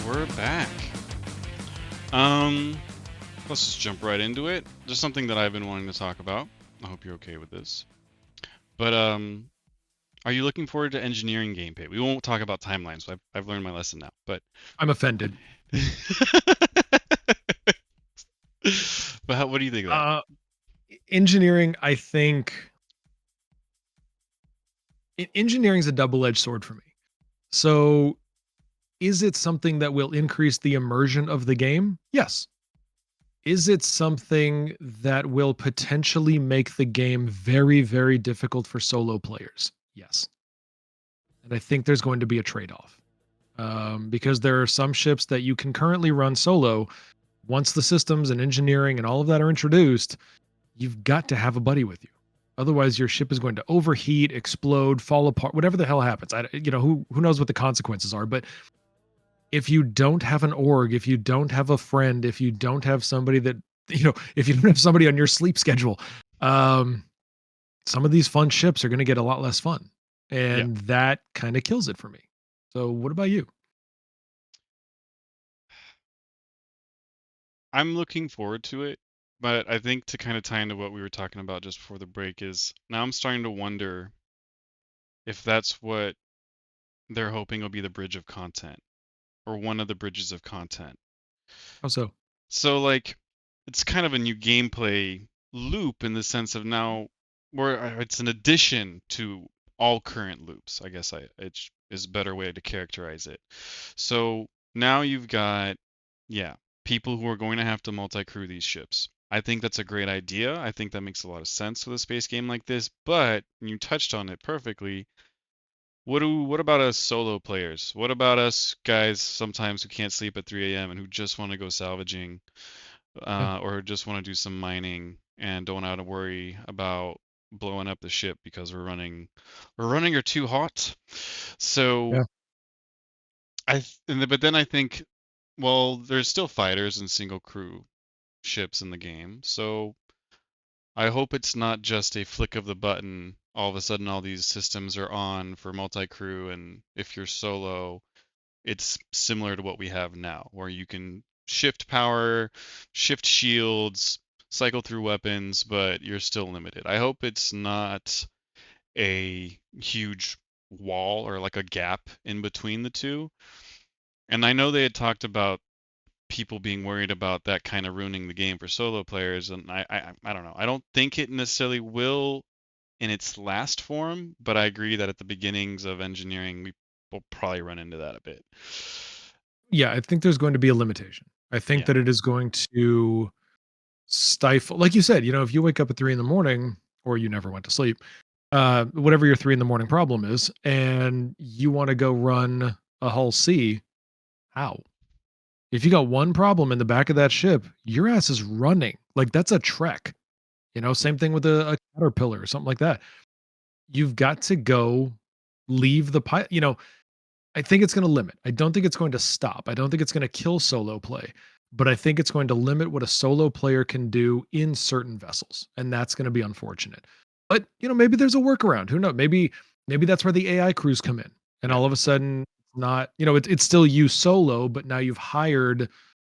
We're back. Um, let's just jump right into it. Just something that I've been wanting to talk about. I hope you're okay with this. But are you looking forward to engineering gameplay? We won't talk about timelines. So I've learned my lesson now. But I'm offended. what do you think of that? Uh, Engineering, I think engineering is a double-edged sword for me. So, is it something that will increase the immersion of the game? Yes. Is it something that will potentially make the game very, very difficult for solo players? Yes. And I think there's going to be a trade-off. Because there are some ships that you can currently run solo. Once the systems and engineering and all of that are introduced, you've got to have a buddy with you. Otherwise, your ship is going to overheat, explode, fall apart, whatever the hell happens. Who knows what the consequences are? But if you don't have an org, if you don't have a friend, if you don't have somebody that if you don't have somebody on your sleep schedule, um, some of these fun ships are going to get a lot less fun, Yeah, and that kind of kills it for me. So, what about you? I'm looking forward to it. But I think to kind of tie into what we were talking about just before the break is now I'm starting to wonder if that's what they're hoping will be the bridge of content or one of the bridges of content. How so? So like it's kind of a new gameplay loop in the sense of now where it's an addition to all current loops. I guess it is a better way to characterize it. So now you've got yeah, people who are going to have to multi-crew these ships. I think that's a great idea. I think that makes a lot of sense with a space game like this, but you touched on it perfectly. What about us solo players? What about us guys sometimes who can't sleep at 3 a.m. and who just want to go salvaging Yeah. or just want to do some mining and don't have to worry about blowing up the ship because we're running her too hot. So Yeah. but then I think well there's still fighters and single crew ships in the game. So I hope it's not just a flick of the button. All of a sudden, all these systems are on for multi-crew, and if you're solo, it's similar to what we have now, where you can shift power, shift shields, cycle through weapons, but you're still limited. I hope it's not a huge wall or like a gap in between the two. And I know they had talked about people being worried about that kind of ruining the game for solo players, and I don't know. I don't think it necessarily will in its last form, but I agree that at the beginnings of engineering, we will probably run into that a bit. Yeah, I think there's going to be a limitation. I think Yeah. that it is going to stifle, like you said, if you wake up at 3 in the morning or you never went to sleep, whatever your 3 in the morning problem is, and you want to go run a Hull C, how? If you got one problem in the back of that ship, your ass is running. Like that's a trek. Same thing with a caterpillar or something like that. You've got to go leave the pilot. I think it's going to limit. I don't think it's going to stop. I don't think it's going to kill solo play, but I think it's going to limit what a solo player can do in certain vessels, and that's going to be unfortunate. But maybe there's a workaround. Who knows? Maybe that's where the AI crews come in, and Yeah. all of a sudden, not it's still you solo, but now you've hired,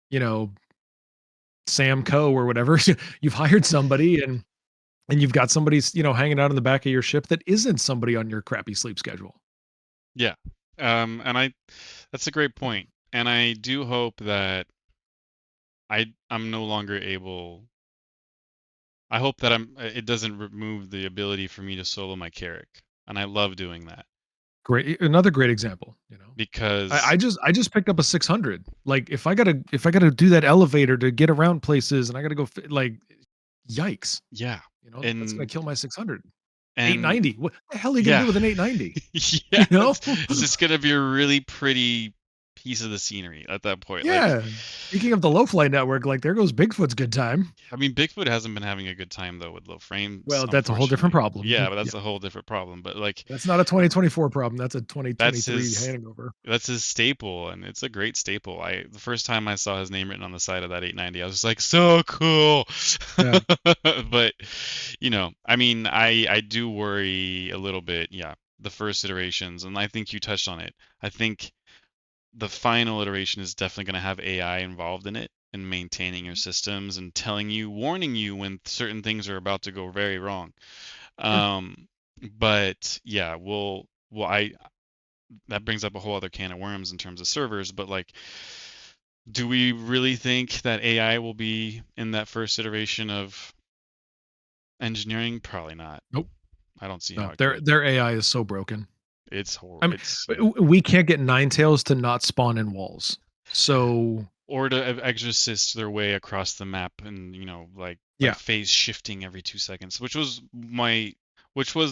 you know, Sam Coe or whatever. You've hired somebody, and you've got somebody hanging out in the back of your ship that isn't somebody on your crappy sleep schedule. Yeah. And that's a great point. And I do hope that I'm no longer able. I hope that it doesn't remove the ability for me to solo my Carrack. And I love doing that Great, another great example. I, because, I just I just picked up a 600. Like if I gotta do that elevator to get around places, and I gotta go like, yikes. yeah. That's gonna And, kill my 600. and 890. What the hell are you gonna yeah. do with an 890? Yeah. You know? It's just going to be a really pretty piece of the scenery at that point. Like, Yeah. Speaking of the low fly network, like there goes Bigfoot's good time. I mean, Bigfoot hasn't been having a good time though with low frames, Well, that's a whole different unfortunately. Yeah, problem. but Yeah. that's a whole different problem. But like, That's not a 2024 problem. That's a that's 2023 his hangover. that's his staple, and it's a great staple. The first time I saw his name written on the side of that 890, I was just like, so cool. Yeah. But I mean, I do worry a little bit. Yeah, the first iterations, and I think you touched on it. I think the final iteration is definitely going to have AI involved in it and maintaining your systems and telling you, warning you when certain things are about to go very wrong. Sure. Um, but yeah, I that brings up a whole other can of worms in terms of servers, but like, do we really think that AI will be in that first iteration of engineering? Probably not. Nope. I don't see how No, it their could. their AI is so broken. It's horrible. I mean, It's yeah. we can't get Ninetales to not spawn in walls. So Or to exorcist their way across the map and like yeah, phase shifting every 2 seconds, which was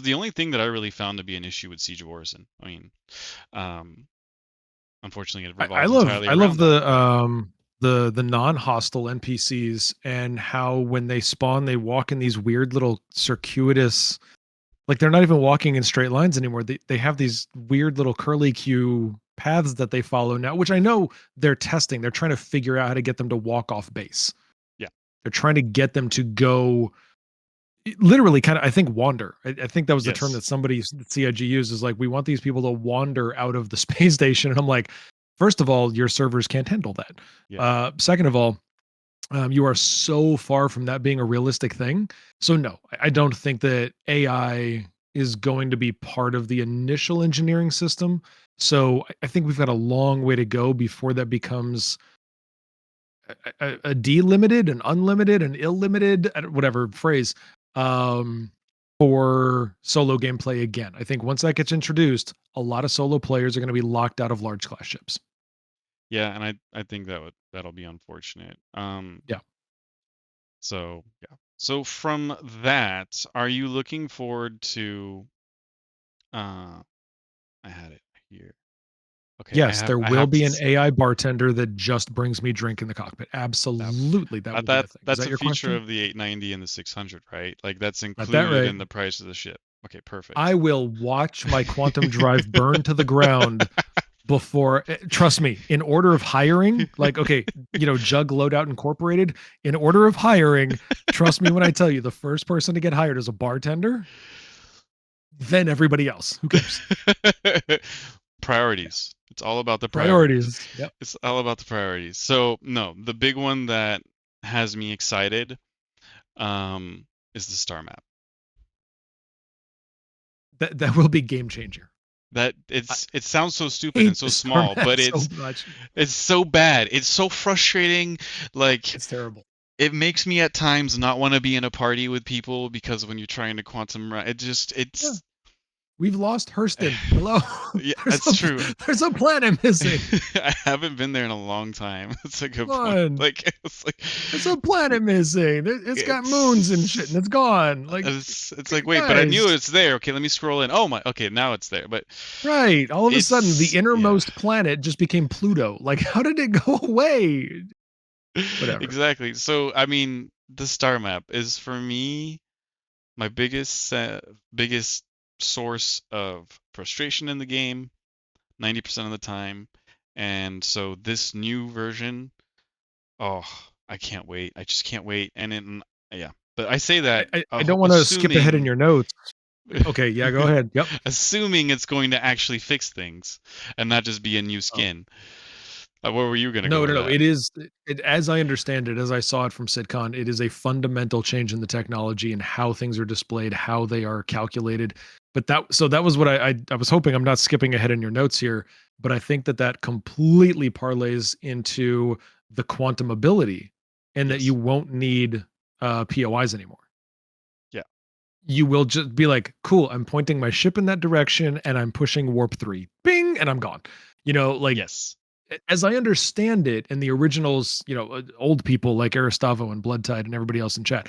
the only thing that I really found to be an issue with Siege of Orison. I mean, um, unfortunately, it I revolves love entirely I love around that. the But the non-hostile NPCs and how when they spawn they walk in these weird little circuitous, like they're not even walking in straight lines anymore. They have these weird little curly Q paths that they follow now, which I know they're testing. They're trying to figure out how to get them to walk off base. yeah, They're trying to get them to go literally kind of, I think, wander. I think that was the term yes, that somebody CIG used, is like, we want these people to wander out of the space station. And I'm like, first of all, your servers can't handle that. yeah, Second of all, you are so far from that being a realistic thing. So no, I don't think that AI is going to be part of the initial engineering system. So I think we've got a long way to go before that becomes a delimited, an unlimited, an illimited, whatever phrase, um, for solo gameplay again. I think once that gets introduced, a lot of solo players are going to be locked out of large class ships. yeah, and I think that'll be unfortunate. Yeah. So yeah. So from that, are you looking forward to? Uh, I had it here. Okay, Yes, there I will have to be an AI bartender that just brings me drink in the cockpit. that Absolutely, that will be a thing. Is that's that a your feature question? of the 890 and the 600, right? Like that's Got that included right. in the price of the ship. Okay, perfect. I will watch my quantum drive burn to the ground before, trust me, in order of hiring, like, okay, Jug Loadout Incorporated, in order of hiring, trust me when I tell you, the first person to get hired is a bartender, then everybody else. Who cares? Yeah. Priorities. It's all about the priorities. Priorities. Yep. It's all about the priorities. So, no, the big one that has me excited is the star map. That will be game changer. That I it sounds so stupid and hate so the star small, map but so much. it's so bad. It's so frustrating. Like It's terrible. it makes me at times not want to be in a party with people because when you're trying to Yeah. it's We've lost Hurston. Hello. yeah, there's that's a true. there's a planet missing. I haven't been there in a long time. That's a good Come point. on. Like it's like There's a planet missing. It's got moons and shit, and it's it's gone. Like, it's like wait, but I knew guys, it's there. Okay, let me scroll in. Oh my, okay, now it's there. But right? All of a sudden, the yeah. innermost planet just became Pluto. Like, how did it go away? Whatever. Exactly. So I mean, the star map is for me my biggest source of frustration in the game 90% of the time. And so this new version, oh, I can't wait. I just can't wait. Yeah. But I say that I don't want to skip ahead in assuming your notes. Okay, yeah, go ahead. Yep. assuming it's going to actually fix things and not just be a new Oh. skin. Where were you going to go No, no, with no. that? It is, as I understand it, as I saw it from SitCon, it is a fundamental change in the technology and how things are displayed, how they are calculated. But that was what I was hoping. I'm not skipping ahead in your notes here, but I think that completely parlays into the quantum ability, and that you Yes. won't need POIs anymore. Yeah. You will just be like, cool, I'm pointing my ship in that direction and I'm pushing warp 3. Bing, and I'm gone. Like, Yes. as I understand it, and the originals, old people like Aristavo and Bloodtide and everybody else in chat,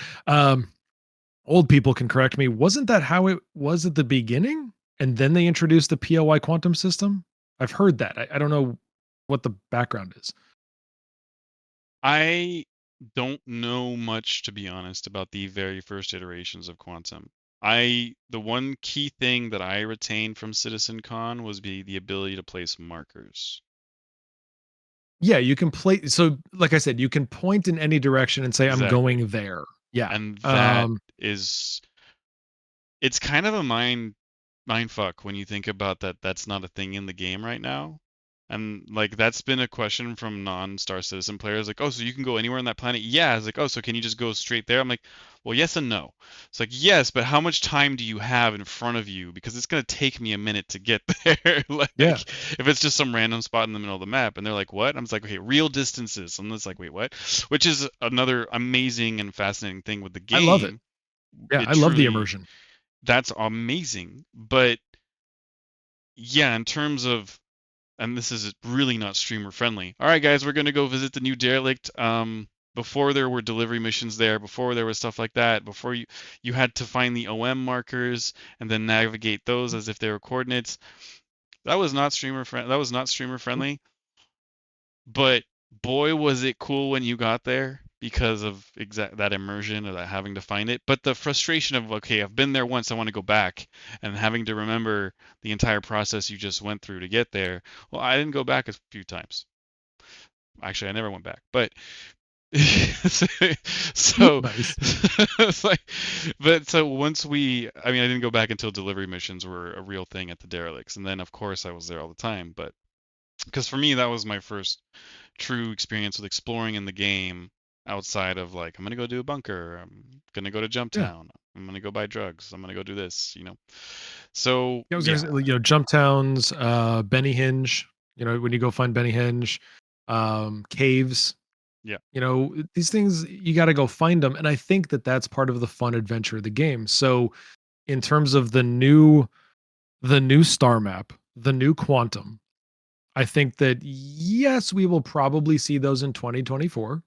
old people can correct me. Wasn't that how it was at the beginning? And then they introduced the POI quantum system? I've heard that. I don't know what the background is. I don't know much, to be honest, about the very first iterations of Quantum. The one key thing that I retained from Citizen Con was the ability to place markers. Yeah, you can play. So, like I said, you can point in any direction and say, I'm Exactly. going there. Yeah. And that is it's kind of a mind fuck when you think about that that's not a thing in the game right now. And like that's been a question from non-Star Citizen players, like, oh, so you can go anywhere on that planet? Yeah. It's like, oh, so can you just go straight there? I'm like, well, yes and no. It's like, yes, but how much time do you have in front of you? Because it's gonna take me a minute to get there. Like, Yeah. if it's just some random spot in the middle of the map, and they're like, what? I'm just like, okay, real distances. I'm just like, wait, what? Which is another amazing and fascinating thing with the I love it. game. Yeah, It I love the truly, immersion. that's amazing. But yeah, in terms of, and this is really not streamer friendly. All right, guys, we're gonna go visit the new derelict. Before there were delivery missions there, before there was stuff like that, before you had to find the OM markers and then navigate those as if they were coordinates. That was not streamer friendly. But boy, was it cool when you got there because of exact that immersion of that having to find it. But the frustration of, okay, I've been there once, I want to go back, and having to remember the entire process you just went through to get there. Well, I didn't go back a few times. Actually, I never went back. But so Nice. it's like, but so once I mean, I didn't go back until delivery missions were a real thing at the derelicts, and then of course I was there all the time. But because for me that was my first true experience with exploring in the game outside of like I'm gonna go do a bunker, I'm gonna go to Jump Yeah. Town, I'm gonna go buy drugs, I'm gonna go do this. So Yeah, I was gonna yeah, say, Jump Towns, Benny Hinge, when you go find Benny Hinge, caves, yeah, these things you got to go find them, and I think that that's part of the fun adventure of the game. So, in terms of the new star map, the new quantum, I think that yes, we will probably see those in 2024.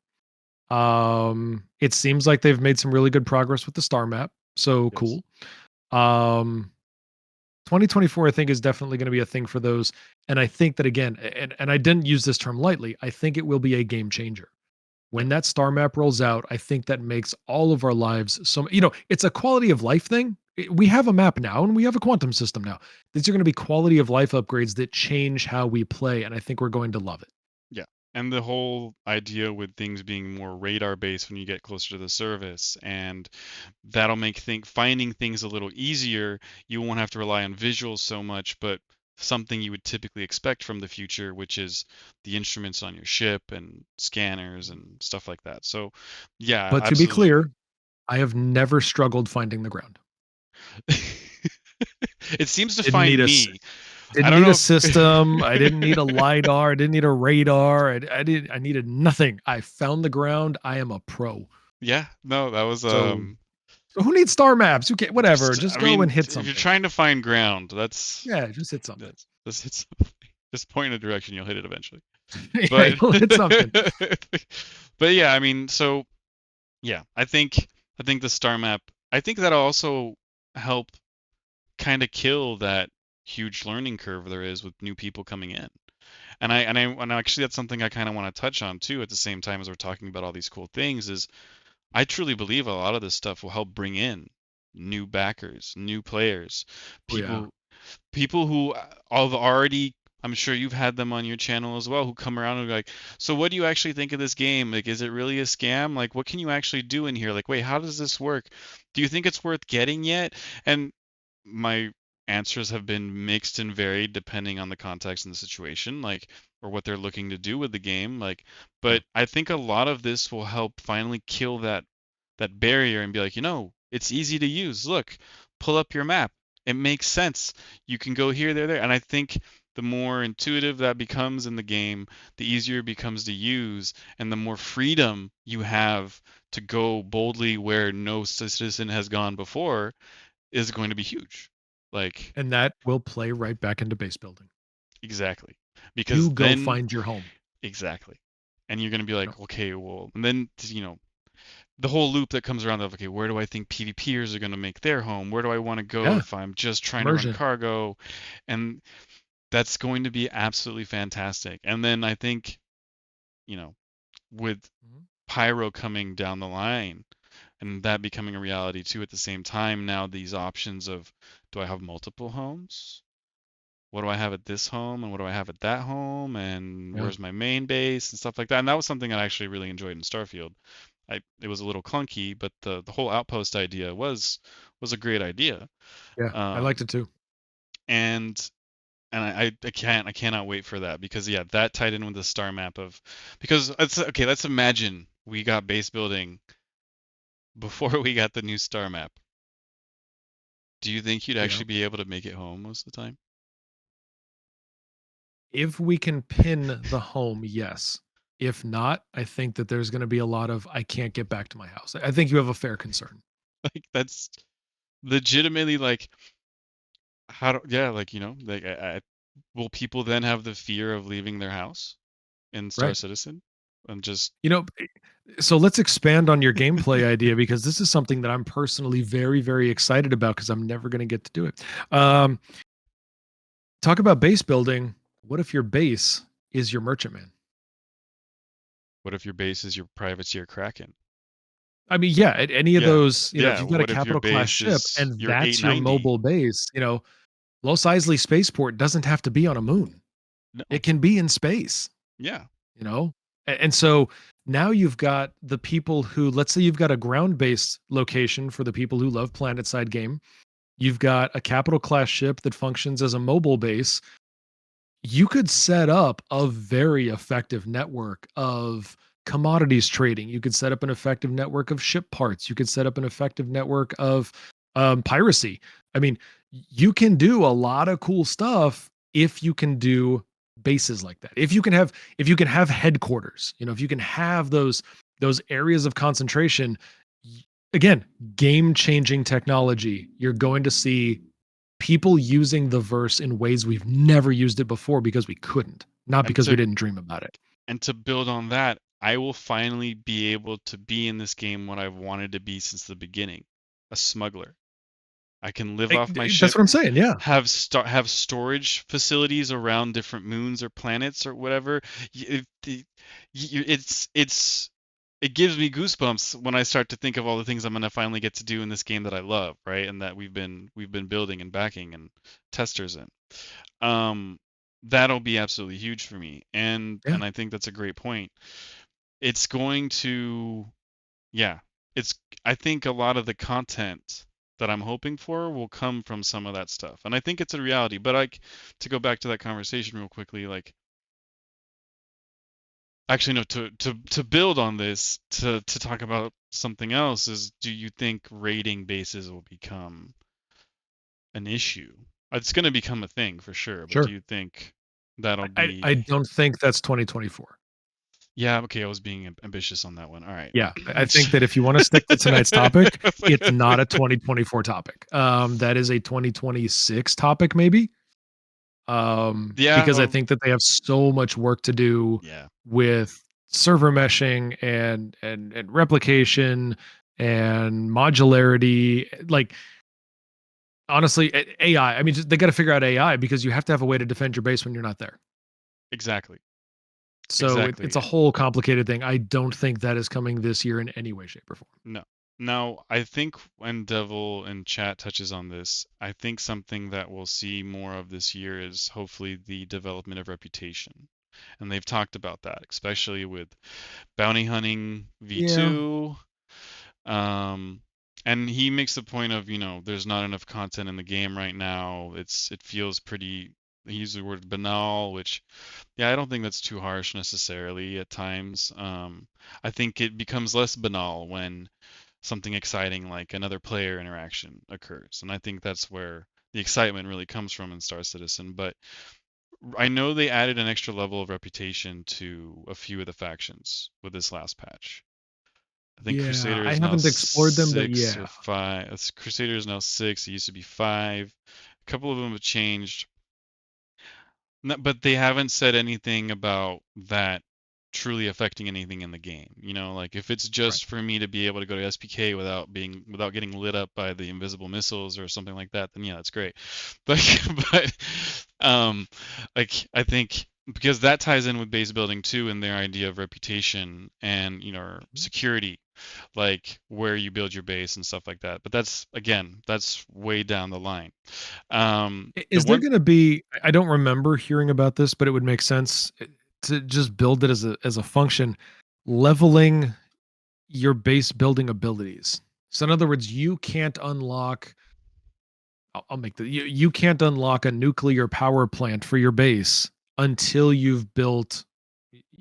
It seems like they've made some really good progress with the star map, so yes, cool. Um, 2024, I think, is definitely going to be a thing for those. And I think that again, and I didn't use this term lightly, I think it will be a game changer. yeah, When that star map rolls out, I think that makes all of our lives it's a quality of life thing. We have a map now and we have a quantum system now. These are going to be quality of life upgrades that change how we play. And I think we're going to love it. yeah. And the whole idea with things being more radar based when you get closer to the surface, and that'll make finding things a little easier. You won't have to rely on visuals so much, but something you would typically expect from the future, which is the instruments on your ship and scanners and stuff like that. So, yeah, But to be absolutely. clear, I have never struggled finding the ground. It seems to Didn't need find a me. I Didn't don't need a know system. I didn't need a if lidar. I didn't need a radar. I needed nothing. I found the ground. I am a pro. Yeah, no, that was So so who needs star maps? Who can whatever. just Just I go and mean, hit if you're something. trying to find ground, that's Yeah, just hit something. that's it's just point in a direction, you'll hit it eventually. Yeah, But you'll hit something. but yeah, I mean, so yeah, I think the star map, I think that'll also help kind of kill that huge learning curve there is with new people coming in. And actually that's something I kind of want to touch on too at the same time as we're talking about all these cool things is I truly believe a lot of this stuff will help bring in new backers, new players, Oh yeah. people people who have already, I'm sure you've had them on your channel as well, who come around and be like, so what do you actually think of this game? Like, is it really a scam? Like, what can you actually do in here? Like, wait, how does this work? Do you think it's worth getting yet? And my answers have been mixed and varied depending on the context and the situation, like, or what they're looking to do with the game. Like, Yeah. but I think a lot of this will help finally kill that barrier and be like, it's easy to use. Look, pull up your map. It makes sense. You can go here, there. And I think the more intuitive that becomes in the game, the easier it becomes to use, and the more freedom you have to go boldly where no citizen has gone before is going to be huge. Like, And that will play right back into base building. exactly. You Because go then, find your home. exactly. And you're going to be Yep. like, okay, well, and then, the whole loop that comes around of, okay, where do I think PvPers are going to make their home? Where do I want to go Yeah. if I'm just trying to run Immersion. cargo? And that's going to be absolutely fantastic. And then I think, you know, with Mhm. Pyro coming down the line and that becoming a reality too at the same time, now these options of, do I have multiple homes? What do I have at this home and what do I have at that home and Yeah. where's my main base and stuff like that. And that was something I actually really enjoyed in Starfield. It was a little clunky, but the whole outpost idea was a great idea. Yeah. I liked Um, it too. and and I cannot wait for that because yeah, that tied in with the star map of because it's okay. Let's imagine we got base building before we got the new star map. Do you think you'd Yeah. actually be able to make it home most of the time? If we can pin the home, yes. If not, I think that there's going to be a lot of I can't get back to my house. I think you have a fair concern. Like that's legitimately like how do yeah like like will people then have the fear of leaving their house in Star Right. Citizen and just You know, so let's expand on your gameplay idea because this is something that I'm personally very, very excited about because I'm never going to get to do it. Um, Talk about base building. What if your base is your merchantman? what if your base is your privateer Kraken? I mean, yeah, at any of Yeah, those, if yeah. you've got a What if your capital class base ship is and your that's your 890? mobile base, Los Eisley Spaceport doesn't have to be on a moon. No, It can be in space, yeah. you know? And so now you've got the people who, let's say you've got a ground based location for the people who love planet side game. You've got a capital class ship that functions as a mobile base. You could set up a very effective network of commodities trading. You could set up an effective network of ship parts. You could set up an effective network of piracy. I mean, you can do a lot of cool stuff if you can do bases like that. If you can have headquarters, if you can have those areas of concentration, again, game changing technology. You're going to see people using the verse in ways we've never used it before because we couldn't, not And because we didn't dream about it. to build on that, I will finally be able to be in this game what I've wanted to be since the beginning, a smuggler. I can live off my That's ship, what I'm saying. Yeah. have storage facilities around different moons or planets or whatever. It gives me goosebumps when I start to think of all the things I'm gonna finally get to do in this game that I love, right? And that we've been building and backing and testers in. Um, that'll be absolutely huge for me, and Yeah. I think that's a great point. It's going to, yeah, it's. I think a lot of the content that I'm hoping for will come from some of that stuff, and I think it's a reality. But like to go back to that conversation real quickly, like actually no, to build on this, to talk about something else is, do you think raiding bases will become an issue? It's going to become a thing for sure, but do Sure. you think that'll I be? don't think that's 2024. Yeah, okay, I was being ambitious on that one. All right. Yeah. I think that if you want to stick to tonight's topic, It's like- it's not a 2024 topic. That is a 2026 topic, maybe. yeah, Because I think that they have so much work to do yeah. with server meshing and replication and modularity. Like honestly, AI. I mean, they got to figure out AI because you have to have a way to defend your base when you're not there. Exactly. So it's a Exactly. whole complicated thing. I don't think that is coming this year in any way, shape, or form. No. Now, I think when Devil in chat touches on this, I think something that we'll see more of this year is hopefully the development of reputation. And they've talked about that, especially with Bounty Hunting Yeah. V2. Um, and he makes the point of, there's not enough content in the game right now. It feels pretty, he used the word banal, which, yeah, I don't think that's too harsh necessarily at times. I think it becomes less banal when something exciting like another player interaction occurs. And I think that's where the excitement really comes from in Star Citizen. But I know they added an extra level of reputation to a few of the factions with this last patch. I think Yeah. Crusader I is now haven't explored them, but 6 yeah. or 5. Crusader is now 6. It used to be 5. A couple of them have changed. But they haven't said anything about that truly affecting anything in the game. Like if it's Right. just for me to be able to go to SPK without getting lit up by the invisible missiles or something like that, then yeah, that's great. But but um like I think because that ties in with base building too and their idea of reputation and Mhm. security, like where you build your base and stuff like that. But that's way down the line. The Is there one going to be? I don't remember hearing about this, but it would make sense to just build it as a function, leveling your base building abilities. So in other words, you can't unlock I'll make the you can't unlock a nuclear power plant for your base until you've built,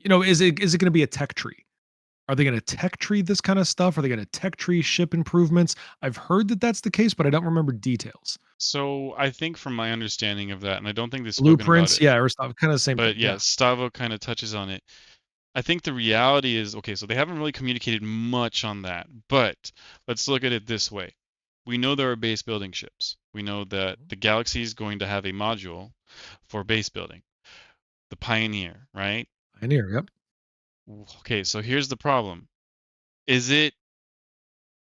is it going to be a tech tree? Are they going to tech tree this kind of stuff? Are they going to tech tree ship improvements? I've heard that that's the case, but I don't remember details. So I think from my understanding of that, and I don't think they've spoken about Blueprints, it, yeah, or stuff, kind of the same thing. but yeah, Yeah. Stavo kind of touches on it. I think the reality is, okay, so they haven't really communicated much on that, but let's look at it this way. We know there are base building ships. We know that the Galaxy is going to have a module for base building, the Pioneer, right? Pioneer, yep. Okay, so here's the problem. Is it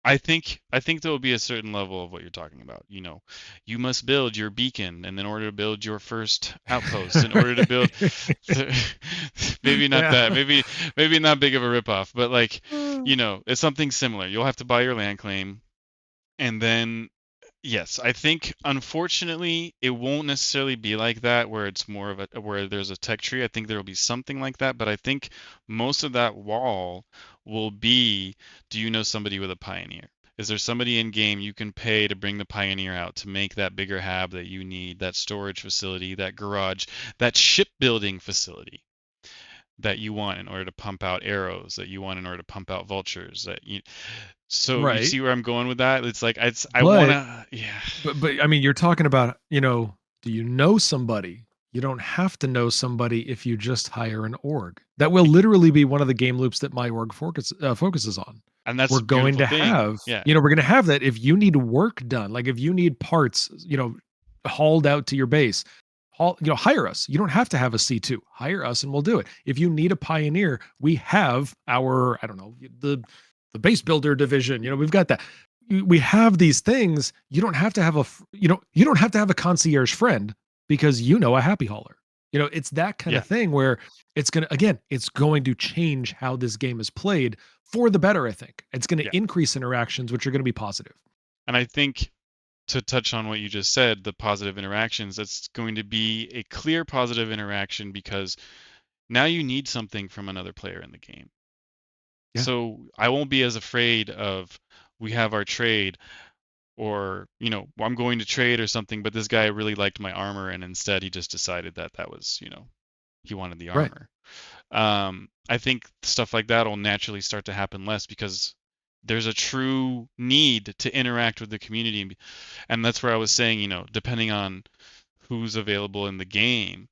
I think there will be a certain level of what you're talking about. You must build your beacon, and in order to build your first outpost, in order to build, maybe not Yeah. that, maybe not big of a ripoff, but like, it's something similar. You'll have to buy your land claim, and then yes, I think unfortunately it won't necessarily be like that where it's more of a where there's a tech tree. I think there will be something like that, but I think most of that wall will be, do you know somebody with a Pioneer? Is there somebody in game you can pay to bring the Pioneer out to make that bigger hab that you need, that storage facility, that garage, that shipbuilding facility that you want in order to pump out arrows, that you want in order to pump out vultures, so you Right. see where I'm going with that? It's like I But wanna, yeah. but I mean, you're talking about, do you know somebody? You don't have to know somebody if you just hire an org. That will literally be one of the game loops that my org focuses on. And that's We're a going beautiful to thing. have, Yeah. we're going to have that if you need work done, like if you need parts, hauled out to your base, hire us. You don't have to have a C2. Hire us and we'll do it. If you need a pioneer, we have our, I don't know, the base builder division. We've got that. We have these things. You don't have to have you don't have to have a concierge friend because a happy hauler. It's that kind Yeah. of thing where it's going to change how this game is played for the better. I think it's going Yeah. to increase interactions, which are going to be positive. And I think to touch on what you just said, the positive interactions, that's going to be a clear positive interaction because now you need something from another player in the game. Yeah. So I won't be as afraid of, we have our trade, or I'm going to trade or something, but this guy really liked my armor and instead he just decided that was, he wanted the Right. armor. I think stuff like that will naturally start to happen less because there's a true need to interact with the community. And that's where I was saying, depending on who's available in the game,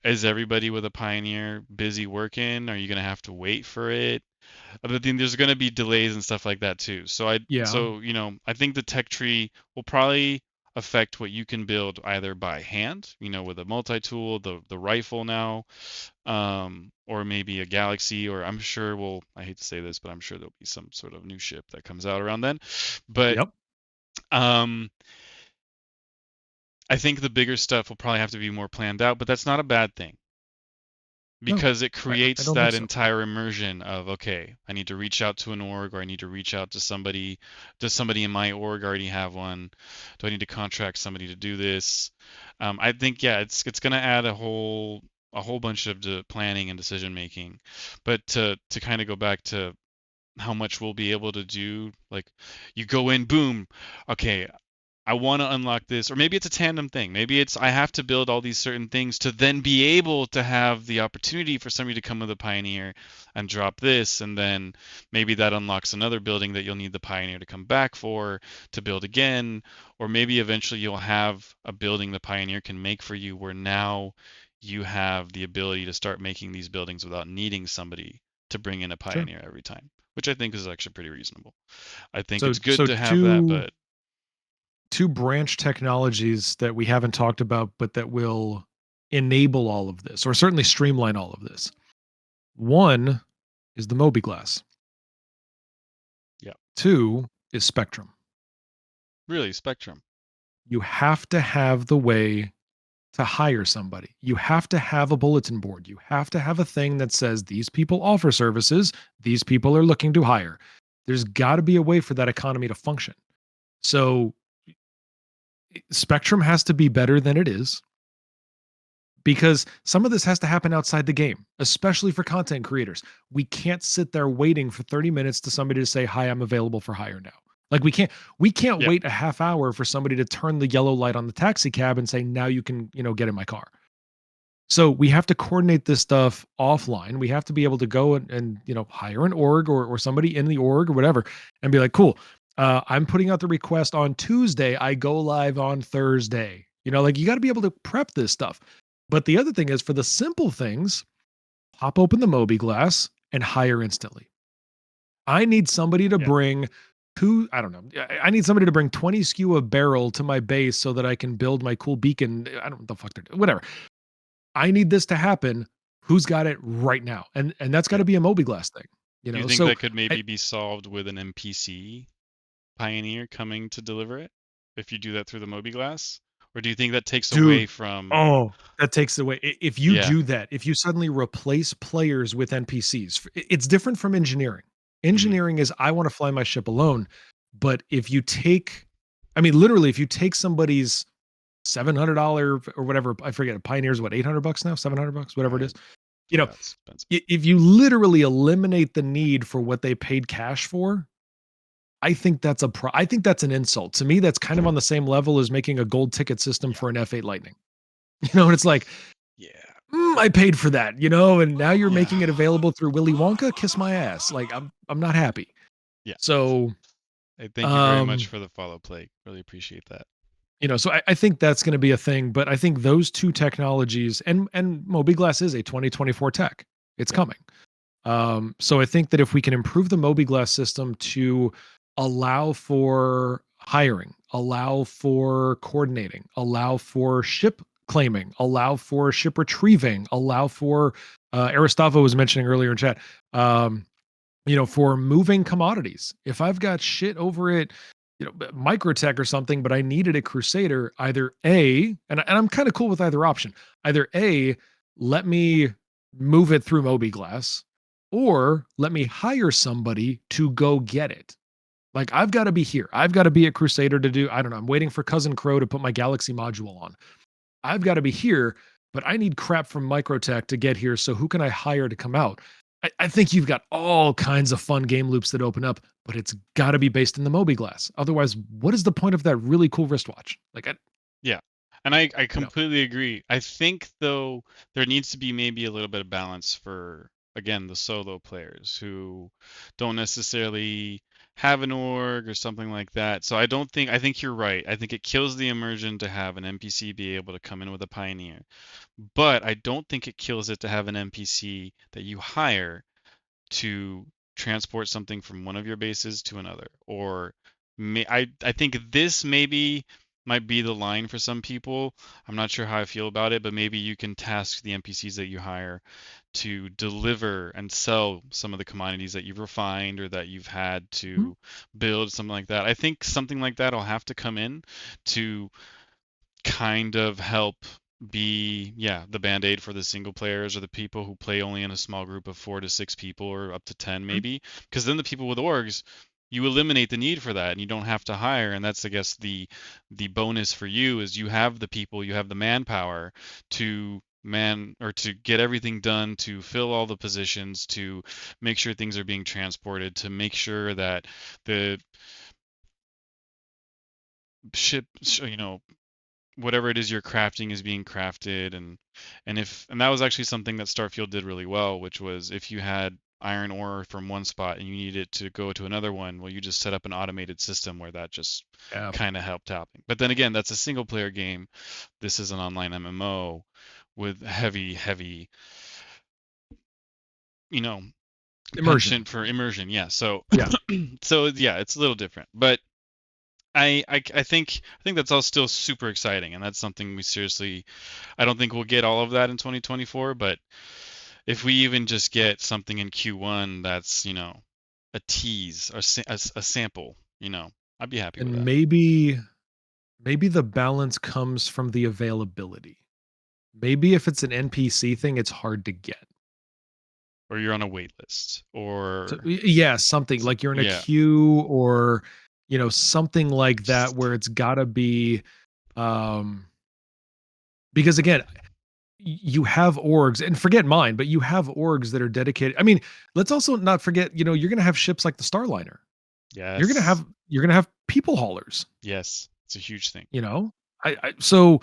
is everybody with a Pioneer busy working? Are you going to have to wait for it? But then there's going to be delays and stuff like that too. Yeah. I think the tech tree will probably affect what you can build either by hand, with a multi-tool, the rifle now, or maybe a Galaxy, or I'm sure I hate to say this, but I'm sure there'll be some sort of new ship that comes out around then. But Yep. um, I think the bigger stuff will probably have to be more planned out, but that's not a bad thing No, because it I creates don't think that so. entire immersion of, okay, I need to reach out to an org, or I need to reach out to somebody. Does somebody in my org already have one? Do I need to contract somebody to do this? I think, yeah, it's going to add a whole bunch of planning and decision making. But to kind of go back to how much we'll be able to do, like, you go in, boom, okay, I want to unlock this, or maybe it's a tandem thing. Maybe it's I have to build all these certain things to then be able to have the opportunity for somebody to come with a Pioneer and drop this, and then maybe that unlocks another building that you'll need the Pioneer to come back for to build again, or maybe eventually you'll have a building the Pioneer can make for you where now you have the ability to start making these buildings without needing somebody to bring in a Sure. Pioneer every time, which I think is actually pretty reasonable. I think So it's good so to have that, two but two branch technologies that we haven't talked about, but that will enable all of this, or certainly streamline all of this. One is the mobiGlas. yeah, Two is Spectrum. really, Spectrum. You have to have the way to hire somebody. You have to have a bulletin board. You have to have a thing that says these people offer services, these people are looking to hire. There's got to be a way for that economy to function. So Spectrum has to be better than it is because some of this has to happen outside the game, especially for content creators. We can't sit there waiting for 30 minutes to somebody to say, "Hi, I'm available for hire now." Like we can't Yeah. wait a half hour for somebody to turn the yellow light on the taxi cab and say, now you can, get in my car. So we have to coordinate this stuff offline. We have to be able to go and hire an org or somebody in the org or whatever and be like, cool. I'm putting out the request on Tuesday. I go live on Thursday. Like you got to be able to prep this stuff. But the other thing is for the simple things, pop open the Moby and hire instantly. I need somebody to Yeah. bring I don't know. I need somebody to bring 20 skew of barrel to my base so that I can build my cool beacon. I don't know what the fuck they're doing. Whatever. I need this to happen. Who's got it right now? And that's got Yeah. to be a Moby thing. Do you think So that could I, maybe be solved with an NPC Pioneer coming to deliver it if you do that through the Moby? Or do you think that takes away dude, from oh, that takes away. If you yeah. do that, if you suddenly replace players with NPCs, it's different from engineering. Mhm. Engineering is I want to fly my ship alone. But if you take, I mean, literally, if you take somebody's $700 or whatever, I forget, Pioneer's what, $800 now, $700, whatever it I is. You know, yeah, it's expensive. if you literally eliminate the need for what they paid cash for, I think that's I think that's an insult. To me, that's kind of on the same level as making a gold ticket system Yeah. for an F8 Lightning. And it's like, Yeah. I paid for that, and now you're Yeah. making it available through Willy Wonka. Kiss my ass. Like I'm not happy. Yeah. So, I thank you very much um, for the follow, Plague. Really appreciate that. so I think that's going to be a thing. But I think those two technologies and Moby is a 2024 tech. It's Yeah. coming. So I think that if we can improve the Moby system to allow for hiring, allow for coordinating, allow for ship claiming, allow for ship retrieving, allow for Aristavo was mentioning earlier in chat, for moving commodities. If I've got shit over at Microtech or something, but I needed a Crusader, either and I'm kind of cool with either option. Either let me move it through Moby or let me hire somebody to go get it. Like I've got to be here. I've got to be a Crusader to do, I don't know, I'm waiting for Cousin Crow to put my Galaxy module on. I've got to be here, but I need crap from Microtech to get here. So who can I hire to come out? I think you've got all kinds of fun game loops that open up, but it's got to be based in the Moby Otherwise, what is the point of that really cool wristwatch? Like, Yeah. And I you know, completely agree. I think though there needs to be maybe a little bit of balance for again the solo players who don't necessarily have an org or something like that. So I think you're right. I think it kills the immersion to have an NPC be able to come in with a pioneer. But I don't think it kills it to have an NPC that you hire to transport something from one of your bases to another. Or I think this maybe might be the line for some people. I'm not sure how I feel about it, but maybe you can task the NPCs that you hire to deliver and sell some of the commodities that you've refined or that you've had hmm, to build, something like that. I think something like that will have to come in to kind of help be the band-aid for the single players or the people who play only in a small group of 4 to 6 people or up to 10 hmm, maybe, because then the people with orgs, you eliminate the need for that and you don't have to hire. And that's, I guess, the bonus for you is you have the people, you have the manpower to man or to get everything done, to fill all the positions, to make sure things are being transported, to make sure that the ship whatever it is you're crafting is being crafted. And that was actually something that Starfield did really well, which was if you had iron ore from one spot and you needed it to go to another one, well, you just set up an automated system where that just yeah, kind of helped out. But then again, that's a single player game. This is an online MMO with heavy you know immersion. penchant for immersion. Yeah, so Yeah. so yeah, it's a little different, but I think that's all still super exciting, and that's something we seriously. I don't think we'll get all of that in 2024, but if we even just get something in Q1 that's a tease or a sample, I'd be happy with And that. maybe the balance comes from the availability. Maybe if it's an NPC thing, it's hard to get. Or you're on a wait list, So or yeah, something like you're in a yeah, queue or something like that where it's got to be um because again, you have orgs and forget mine, but you have orgs that are dedicated. I mean, let's also not forget, you're going to have ships like the Starliner. you're gonna Yes. have you're gonna have people haulers. Yes. It's a huge thing. You know, so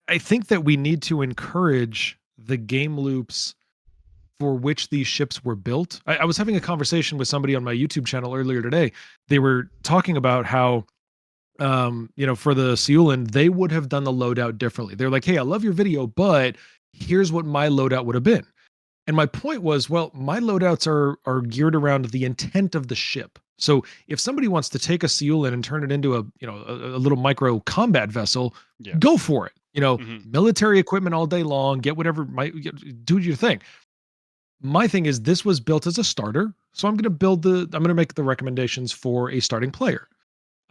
I think that we need to encourage the game loops for which these ships were built. I was having a conversation with somebody on my YouTube channel earlier today. They were talking about how for the Seulin, they would have done the loadout differently. They're like, hey, I love your video, but here's what my loadout would have been. And my point was, well, my loadouts are geared around the intent of the ship. So if somebody wants to take a Seulin and turn it into a little micro combat vessel, Yeah. go for it. Mhm. Military equipment all day long, get whatever, do your thing. My thing is this was built as a starter, so I'm going to make the recommendations for a starting player.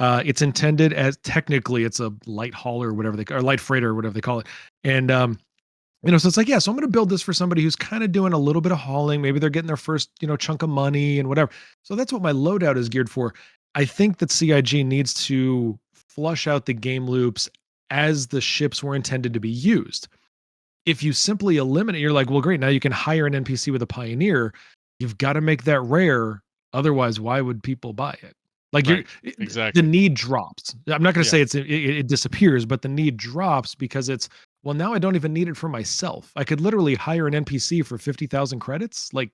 It's intended as technically it's a light hauler or whatever or light freighter or whatever they call it. And so it's like, yeah, so I'm going to build this for somebody who's kind of doing a little bit of hauling. Maybe they're getting their first, chunk of money and whatever. So that's what my loadout is geared for. I think that CIG needs to flush out the game loops as the ships were intended to be used. If you simply eliminate, you're like, well, great, now you can hire an NPC with a pioneer. You've got to make that rare. Otherwise, why would people buy it? Like Right. the Exactly. need drops. I'm not going to Yeah. say it disappears, but the need drops because it's, well, now I don't even need it for myself. I could literally hire an NPC for 50,000 credits. Like,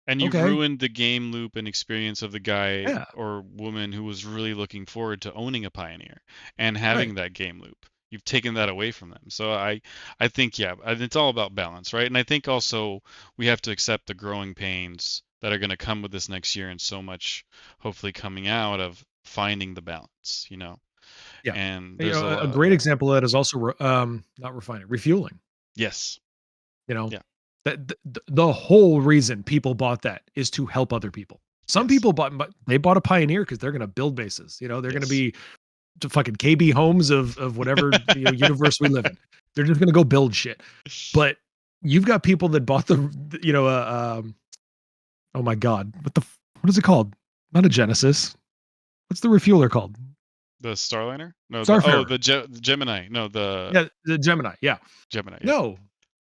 And you've okay, ruined the game loop and experience of the guy yeah, or woman who was really looking forward to owning a Pioneer and right, having that game loop. You've taken that away from them. So I think, yeah, it's all about balance, right? And I think also we have to accept the growing pains that are going to come with this next year and so much hopefully coming out of finding the balance. yeah. And You there's know, a a lot, great yeah. example of that is also not refining, refueling. Yes. You know, Yeah. that the whole reason people bought that is to help other people. Some Yes. people bought a Pioneer because they're going to build bases. They're going to Yes. be to fucking KB homes of whatever universe we live in. They're just going to go build shit. But you've got people that bought oh my god, what is it called? Not a Genesis. What's the refueler called? The Starliner? No, Starfarer. the Gemini. No, the Yeah, the Gemini. Yeah. Gemini. Yeah. No,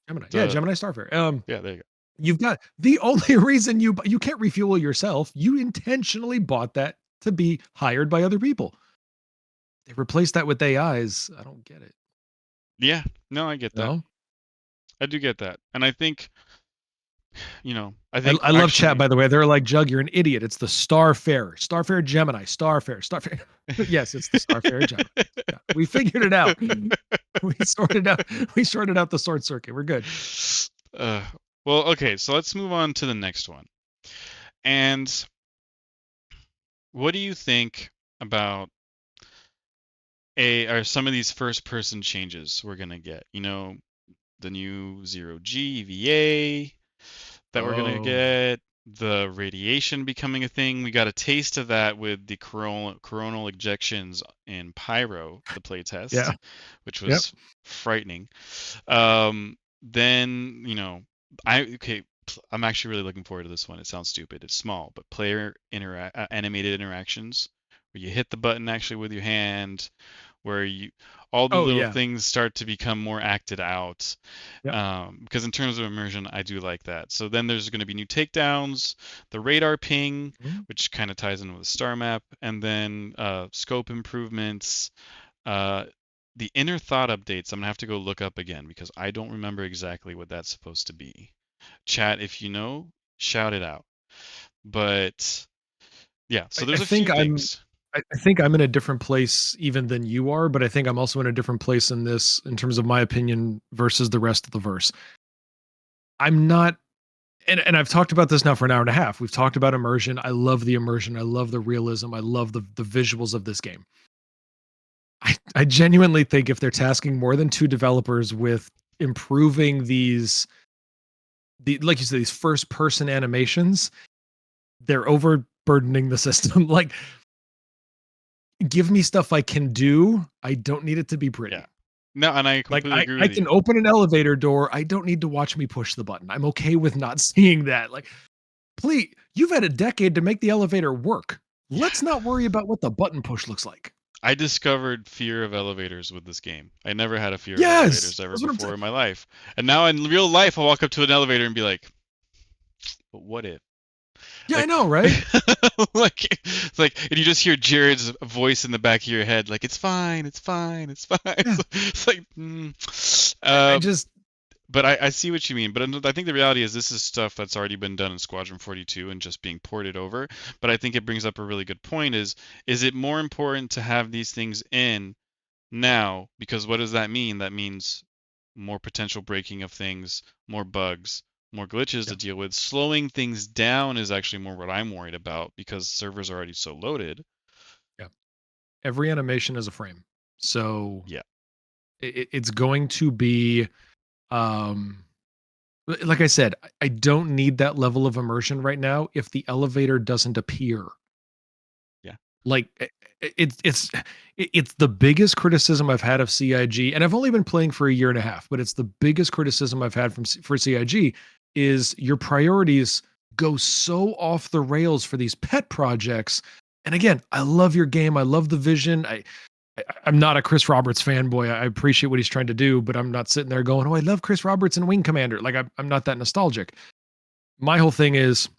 Gemini. Yeah, The Gemini Starfarer. Yeah, there you go. You've got the only reason you can't refuel yourself. You intentionally bought that to be hired by other people. They replaced that with AIs. I don't get it. Yeah. No, I get that. No, I do get that. And I think, I I, think I love chat. actually By the way, they're like, Jug, you're an idiot. It's the Starfarer, Starfarer Gemini, Starfarer. Yes, it's the Starfarer Gemini. Yeah, we figured it out. We sorted out. We sorted out the sword circuit. We're good. uh well, okay, so let's move on to the next one. And what do you think about are some of these first person changes we're gonna get? The new Zero G EVA that we're gonna Oh, get, the radiation becoming a thing. We got a taste of that with the coronal ejections in Pyro, the yeah. playtest, which Yep. was frightening. Then, I'm actually really looking forward to this one. It sounds stupid. It's small, but animated interactions where you hit the button actually with your hand, where all the Oh, little yeah. things start to become more acted out. Yep. Because in terms of immersion, I do like that. So then there's going to be new takedowns, the radar ping, Mhm. which kind of ties in with the star map, and then scope improvements. Uh, the inner thought updates, I'm gonna have to go look up again because I don't remember exactly what that's supposed to be. Chat, if you know, shout it out. But yeah, so I there's a think few I'm things. I think I'm in a different place even than you are, but I think I'm also in a different place in this in terms of my opinion versus the rest of the verse. I'm not and I've talked about this now for an hour and a half. We've talked about immersion. I love the immersion. I love the realism. I love the visuals of this game. I genuinely think if they're tasking more than two developers with improving like you said, these first person animations, they're overburdening the system. Like, give me stuff I can do. I don't need it to be Yeah. pretty. No, and I Like completely I, agree I with can you. open an elevator door. I don't need to watch me push the button. I'm okay with not seeing that. Like, please, you've had a decade to make the elevator work. Yeah. Let's not worry about what the button push looks like. I discovered fear of elevators with this game. I never had a fear of Yes, elevators ever that's what I'm before saying. in my life. And now in real life, I'll walk up to an elevator and be like, but what if? Yeah, I Like, know, right? and you just hear Jared's voice in the back of your head, like, it's fine, it's fine, it's fine. Yeah. It's like, I uh, just but I see what you mean. But I think the reality is this is stuff that's already been done in Squadron 42 and just being ported over. But I think it brings up a really good point: is it more important to have these things in now? Because what does that mean? That means more potential breaking of things, more bugs, more glitches yeah, to deal with. Slowing things down is actually more what I'm worried about because servers are already so loaded. yeah. Every animation is a frame. So Yeah. it's going to be um like I said, I don't need that level of immersion right now if the elevator doesn't appear. Yeah. Like it's the biggest criticism I've had of CIG, and I've only been playing for a year and a half, but it's the biggest criticism I've had for CIG is your priorities go so off the rails for these pet projects. And again, I love your game, I love the vision. I'm not a Chris Roberts fanboy. I appreciate what he's trying to do, but I'm not sitting there going, "Oh, I love Chris Roberts and Wing Commander." Like I'm not that nostalgic. My whole thing is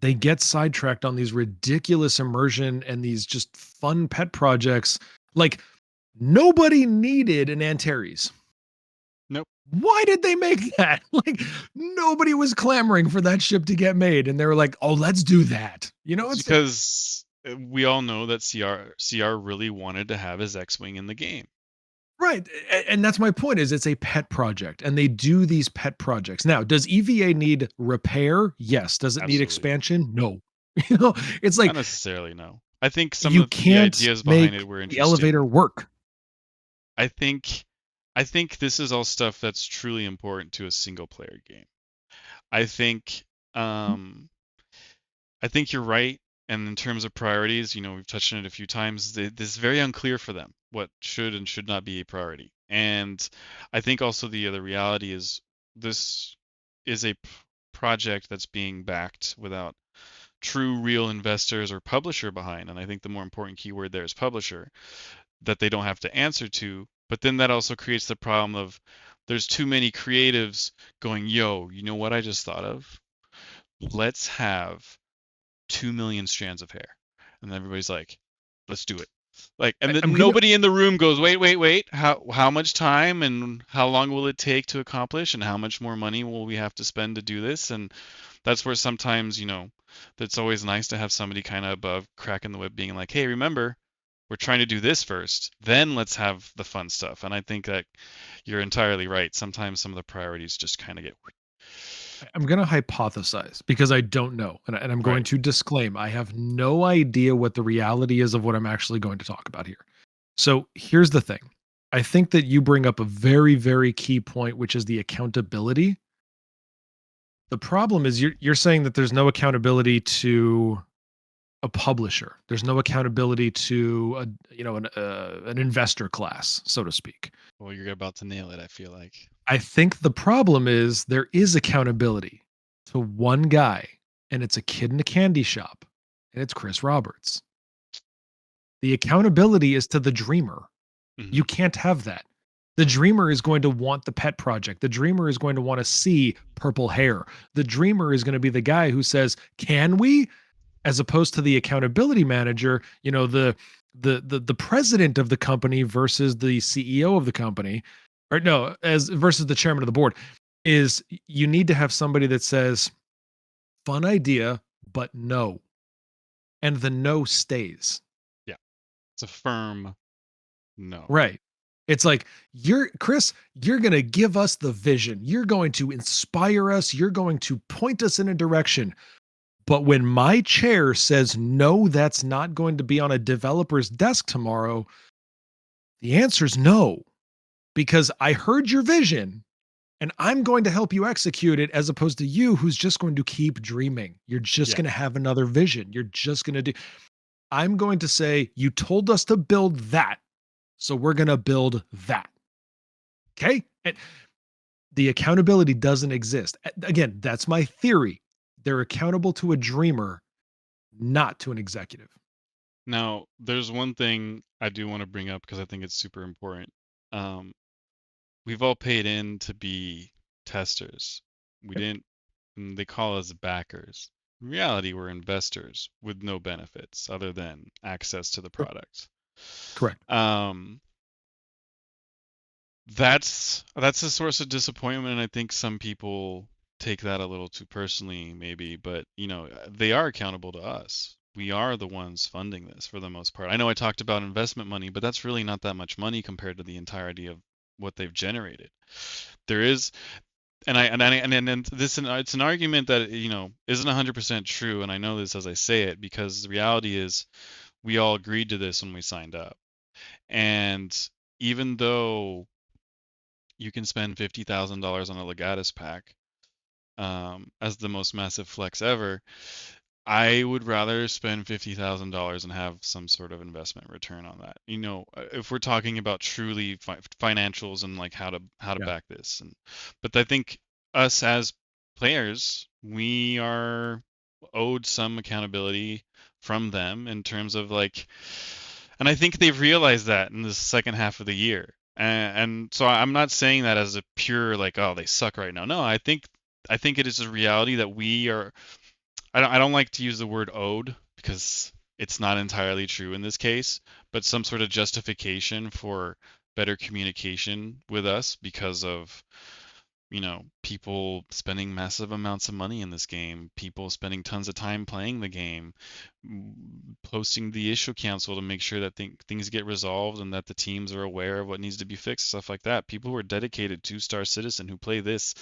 they get sidetracked on these ridiculous immersion and these just fun pet projects. Like nobody needed an Antares. Nope. Why did they make that? Like nobody was clamoring for that ship to get made, and they were like, "Oh, let's do that." You know, It's it's because we all know that CR really wanted to have his X-wing in the game. right. And that's my point is it's a pet project and they do these pet projects. Now, does EVA need repair? Yes. Does it need Absolutely. expansion? No. You know, it's Not like necessarily, no. I think some you of the can't ideas behind make it were the elevator interesting. work. I think I think this is all stuff that's truly important to a single player game. I think um I think you're right. And in terms of priorities, we've touched on it a few times. This is very unclear for them what should and should not be a priority. And I think also the other reality is this is a project that's being backed without true real investors or publisher behind. And I think the more important keyword there is publisher that they don't have to answer to. But then that also creates the problem of there's too many creatives going, yo, you know what I just thought of? Let's have 2 million strands of hair. And everybody's like, let's do it. Like, and I'm then gonna nobody in the room goes, wait. How much time and how long will it take to accomplish, and how much more money will we have to spend to do this? And that's where sometimes, that's always nice to have somebody kind of above cracking the whip, being like, hey, remember, we're trying to do this first, then let's have the fun stuff. And I think that you're entirely right. Sometimes some of the priorities just kind of get I'm gonna hypothesize because I don't know, and I'm going right. to disclaim I have no idea what the reality is of what I'm actually going to talk about here. So here's the thing. I think that you bring up a very, very key point, which is the accountability. The problem is you're saying that there's no accountability to a publisher. There's no accountability to an investor class, so to speak. Well, you're about to nail it, I feel like. I think the problem is there is accountability to one guy, and it's a kid in a candy shop, and it's Chris Roberts. The accountability is to the dreamer. Hmm. You can't have that. The dreamer is going to want the pet project. The dreamer is going to want to see purple hair. The dreamer is going to be the guy who says, "Can we?" As opposed to the accountability manager, the president of the company versus the CEO of the company, or no, as versus the chairman of the board, is you need to have somebody that says, "Fun idea, but no," and the no stays. Yeah, it's a firm no. Right. It's like, you're Chris, you're going to give us the vision. You're going to inspire us. You're going to point us in a direction. But when my chair says, no, that's not going to be on a developer's desk tomorrow, the answer is no, because I heard your vision and I'm going to help you execute it as opposed to you who's just going to keep dreaming. You're just Yeah, going to have another vision. You're just going to do. I'm going to say, you told us to build that. So we're going to build that. Okay. And the accountability doesn't exist. Again, that's my theory. They're accountable to a dreamer, not to an executive. now there's one thing I do want to bring up because I think it's super important. Um, we've all paid in to be testers. We Yep. didn't, they call us backers. In reality, we're investors with no benefits other than access to the Sure. product. Correct. That's a source of disappointment, and I think some people take that a little too personally, maybe. But they are accountable to us. We are the ones funding this for the most part. I know I talked about investment money, but that's really not that much money compared to the entirety of what they've generated. There is, and this it's an argument that isn't 100% true, and I know this as I say it because the reality is we all agreed to this when we signed up, and even though you can spend $50,000 on a Legatus pack as the most massive flex ever. I would rather spend $50,000 and have some sort of investment return on that. If we're talking about truly financials and like how to Yeah. back this, but I think us as players, we are owed some accountability from them in terms of and I think they've realized that in the second half of the year. And so I'm not saying that as a pure oh, they suck right now. No, I think it is a reality that we are. I don't like to use the word owed because it's not entirely true in this case, but some sort of justification for better communication with us because of people spending massive amounts of money in this game, people spending tons of time playing the game, posting the issue council to make sure that things get resolved and that the teams are aware of what needs to be fixed, stuff like that. People who are dedicated 2-star citizen who play this,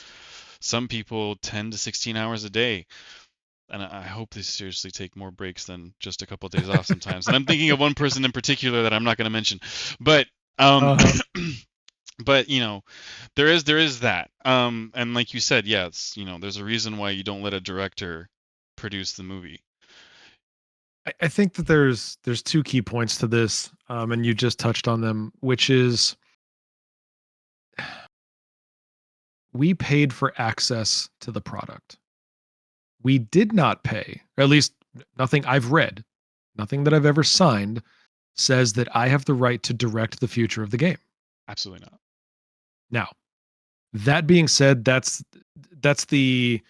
some people 10 to 16 hours a day. And I hope they seriously take more breaks than just a couple of days off sometimes. And I'm thinking of one person in particular that I'm not going to mention, but but there is that and like you said, yes, there's a reason why you don't let a director produce the movie. I think that there's two key points to this, and you just touched on them, which is we paid for access to the product. We did not pay, or at least nothing I've read, nothing that I've ever signed says that I have the right to direct the future of the game. Absolutely not. Now, that being said, that's the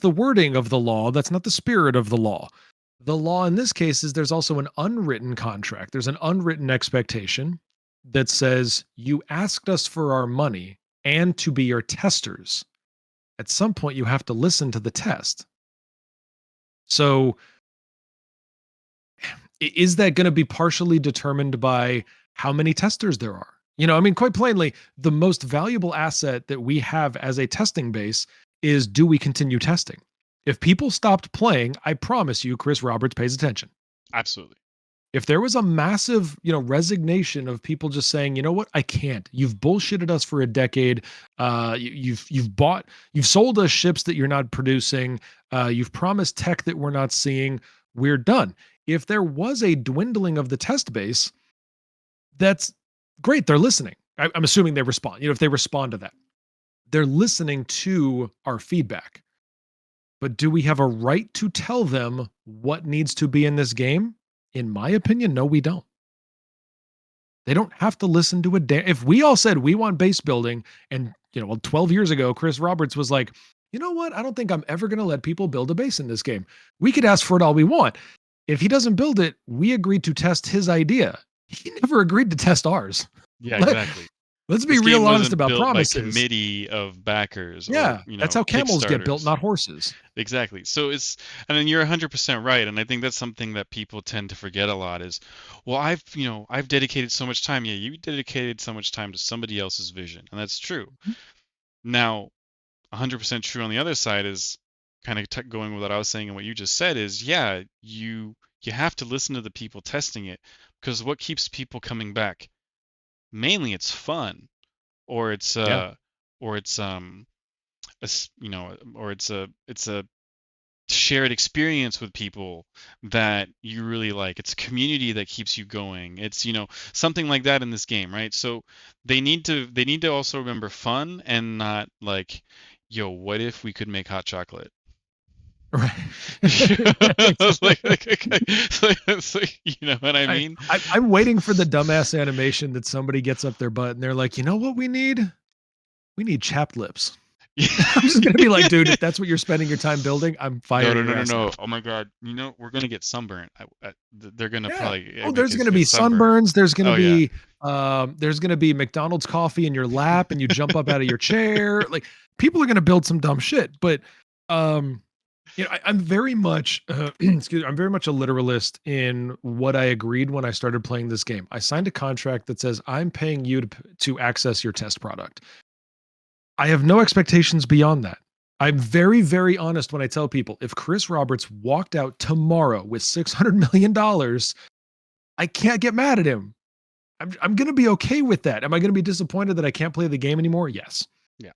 wording of the law. That's not the spirit of the law. The law in this case is there's also an unwritten contract. There's an unwritten expectation that says you asked us for our money and to be your testers. At some point, you have to listen to the test. So, is that going to be partially determined by how many testers there are? Quite plainly, the most valuable asset that we have as a testing base is, do we continue testing? If people stopped playing, I promise you, Chris Roberts pays attention. Absolutely. If there was a massive, resignation of people just saying, you know what, I can't. You've bullshitted us for a decade. You've sold us ships that you're not producing. You've promised tech that we're not seeing. We're done. If there was a dwindling of the test base, that's great. They're listening. I'm assuming they respond. If they respond to that, they're listening to our feedback. But do we have a right to tell them what needs to be in this game? In my opinion, no, we don't. They don't have to listen to if we all said we want base building, and 12 years ago, Chris Roberts was like, you know what? I don't think I'm ever going to let people build a base in this game. We could ask for it all we want. If he doesn't build it, we agreed to test his idea. He never agreed to test ours. Yeah, exactly. Let's be real honest about promises. By committee of backers. Yeah, that's how camels get built, not horses. Exactly. So and you're 100% right, and I think that's something that people tend to forget a lot is, well, I've dedicated so much time. Yeah, you dedicated so much time to somebody else's vision, and that's true. Mm-hmm. Now, 100% true on the other side is kind of going with what I was saying and what you just said is, yeah, you have to listen to the people testing it, because what keeps people coming back? Mainly it's fun, or it's a shared experience with people that you really like. It's a community that keeps you going. It's something like that in this game, right? So they need to also remember fun and not like, yo, what if we could make hot chocolate? Right. It's like, you know what I mean? I'm waiting for the dumbass animation that somebody gets up their butt and they're like, you know what we need? We need chapped lips. I'm just gonna be like, dude, if that's what you're spending your time building, I'm No, firing no, no, your no, ass no. now. Oh my God. We're gonna get sunburnt. They're gonna Yeah. probably Oh, make there's us gonna get be sunburned. sunburns. Oh yeah. There's gonna be McDonald's coffee in your lap, and you jump up out of your chair. Like people are gonna build some dumb shit. But um, I'm very much excuse me, I'm very much a literalist in what I agreed when I started playing this game. I signed a contract that says I'm paying you to access your test product. I have no expectations beyond that. I'm very, very honest when I tell people if Chris Roberts walked out tomorrow with $600 million, I can't get mad at him. I'm going to be okay with that. Am I going to be disappointed that I can't play the game anymore? Yes. Yeah.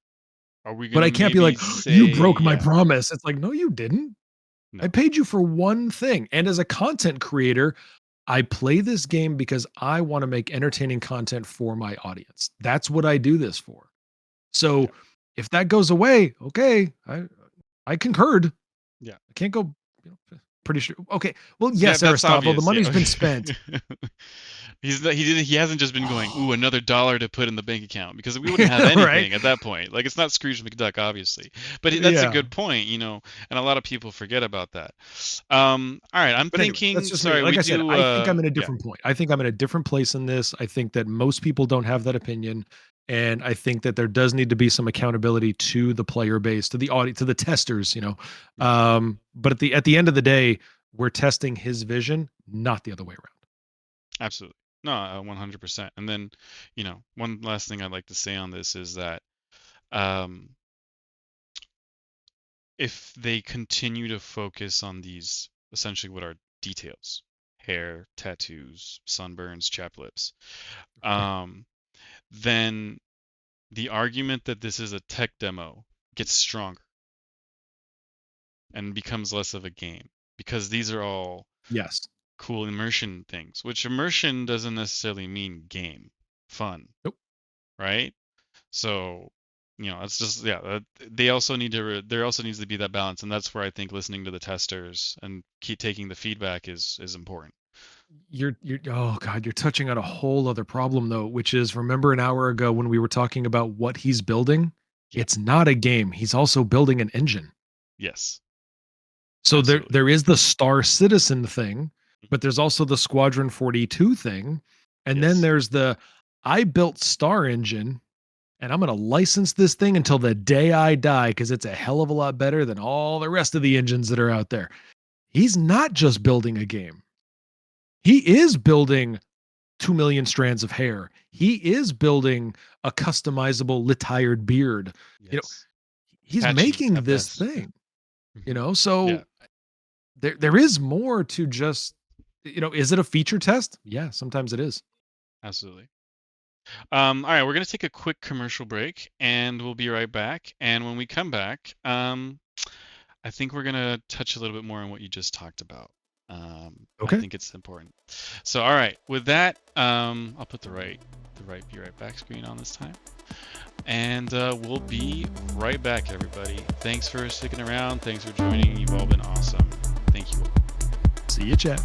Are we But gonna I can't be maybe like, you say broke my yeah? promise. It's like, no, you didn't. I No. paid you for one thing. And as a content creator, I play this game because I want to make entertaining content for my audience. That's what I do this for. Yeah. So if that goes away, okay, I concurred. Yeah. I can't go. Pretty sure. Okay. Well, Yeah, yes, that's Aristotle. The obvious. money's Yeah. been spent. He hasn't just been going, ooh, another dollar to put in the bank account, because we wouldn't have anything Right? at that point. Like, it's not Scrooge McDuck, obviously. But that's a Yeah. good point, and a lot of people forget about that. All right, I'm But anyway, that's thinking, just me. sorry, Like we I said, do I think I'm in a yeah, different point. I think I'm in a different place in this. I think that most people don't have that opinion. And I think that there does need to be some accountability to the player base, to the audience, to the testers. yeah, But at the end of the day, we're testing his vision, not the other way around. absolutely. No, 100%. And then, one last thing I'd like to say on this is that um if they continue to focus on these, essentially what are details, hair, tattoos, sunburns, chapped lips, Right. um, then the argument that this is a tech demo gets stronger and becomes less of a game, because these are all Yes. cool immersion things, which immersion doesn't necessarily mean game, fun, Nope. right? So, it's just, yeah, they also need to there also needs to be that balance, and that's where I think listening to the testers and keep taking the feedback is important. You're oh god, you're touching on a whole other problem though, which is remember an hour ago when we were talking about what he's building? Yeah. It's not a game. He's also building an engine. Yes. So there Absolutely. there is the Star Citizen thing, but there's also the Squadron 42 thing. And then Yes. there's the I built Star engine and I'm going to license this thing until the day I die because it's a hell of a lot better than all the rest of the engines that are out there. He's not just building a game. He is building 2 million strands of hair. He is building a customizable lit-tired beard. You know, Yes. he's Patchy making at this best. thing, Mhm. Yeah. so there is more to just, is it a feature test? Yeah, sometimes it is. Absolutely. All right, we're gonna take a quick commercial break, and we'll be right back. And when we come back, I think we're gonna touch a little bit more on what you just talked about. I Okay. think it's important. So, all right, with that, I'll put the be right back screen on this time, and we'll be right back, everybody. Thanks for sticking around. Thanks for joining. You've all been awesome. Thank you all. See you, chat.